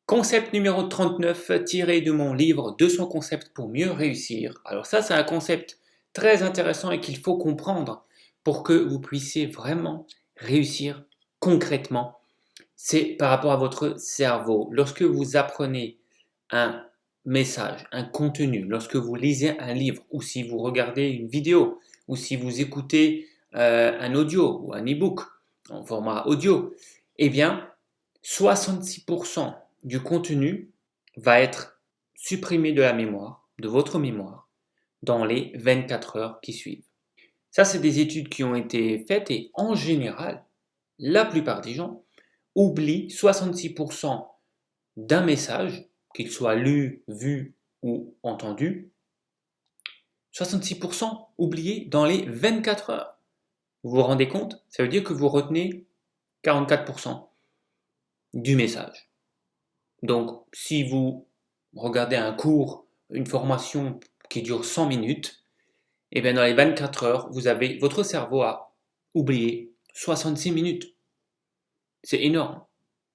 Concept numéro 39, tiré de mon livre 200 concepts pour mieux réussir. Alors ça, c'est un concept très intéressant et qu'il faut comprendre pour que vous puissiez vraiment réussir concrètement. C'est par rapport à votre cerveau. Lorsque vous apprenez un message, un contenu, lorsque vous lisez un livre ou si vous regardez une vidéo ou si vous écoutez un audio ou un e-book en format audio, eh bien, 66% du contenu va être supprimé de la mémoire, de votre mémoire, dans les 24 heures qui suivent. Ça, c'est des études qui ont été faites et en général, la plupart des gens oublient 66% d'un message, qu'il soit lu, vu ou entendu, 66% oubliés dans les 24 heures. Vous vous rendez compte? Ça veut dire que vous retenez 44% du message. Donc, si vous regardez un cours, une formation qui dure 100 minutes, et bien dans les 24 heures, votre cerveau a oublié 66 minutes. C'est énorme.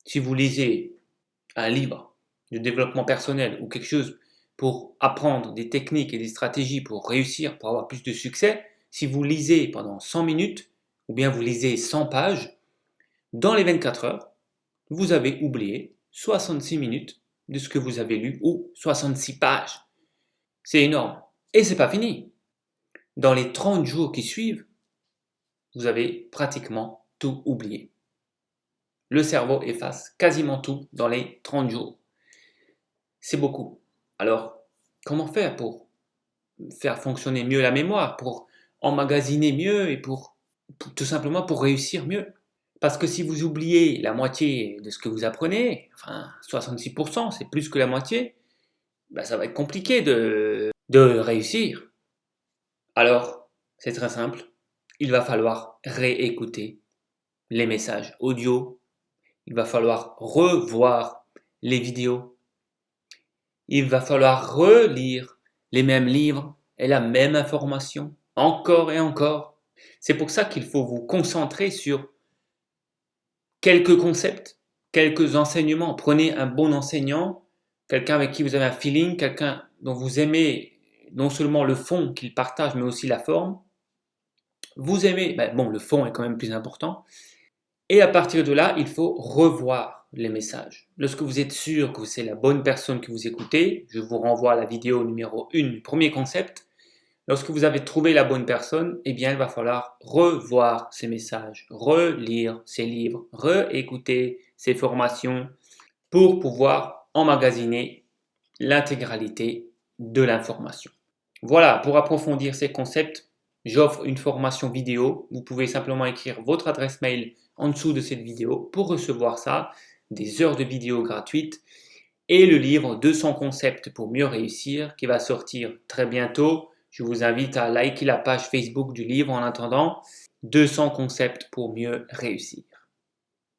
Si vous lisez un livre de développement personnel ou quelque chose pour apprendre des techniques et des stratégies pour réussir, pour avoir plus de succès, si vous lisez pendant 100 minutes, ou bien vous lisez 100 pages, dans les 24 heures, vous avez oublié 66 minutes de ce que vous avez lu ou 66 pages. C'est énorme. Et c'est pas fini. Dans les 30 jours qui suivent, vous avez pratiquement tout oublié. Le cerveau efface quasiment tout dans les 30 jours. C'est beaucoup. Alors, comment faire pour faire fonctionner mieux la mémoire, pour emmagasiner mieux et pour tout simplement pour réussir mieux? Parce que si vous oubliez la moitié de ce que vous apprenez, enfin 66%, c'est plus que la moitié, ben ça va être compliqué de réussir. Alors, c'est très simple, il va falloir réécouter les messages audio, il va falloir revoir les vidéos, il va falloir relire les mêmes livres et la même information, encore et encore. C'est pour ça qu'il faut vous concentrer sur quelques concepts, quelques enseignements. Prenez un bon enseignant, quelqu'un avec qui vous avez un feeling, quelqu'un dont vous aimez non seulement le fond qu'il partage, mais aussi la forme. Vous aimez, le fond est quand même plus important. Et à partir de là, il faut revoir les messages. Lorsque vous êtes sûr que c'est la bonne personne que vous écoutez, je vous renvoie à la vidéo numéro 1 du premier concept. Lorsque vous avez trouvé la bonne personne, eh bien, il va falloir revoir ces messages, relire ces livres, réécouter ces formations pour pouvoir emmagasiner l'intégralité de l'information. Voilà, pour approfondir ces concepts, j'offre une formation vidéo. Vous pouvez simplement écrire votre adresse mail en dessous de cette vidéo pour recevoir ça, des heures de vidéo gratuites et le livre 200 concepts pour mieux réussir qui va sortir très bientôt. Je vous invite à liker la page Facebook du livre en attendant 200 concepts pour mieux réussir.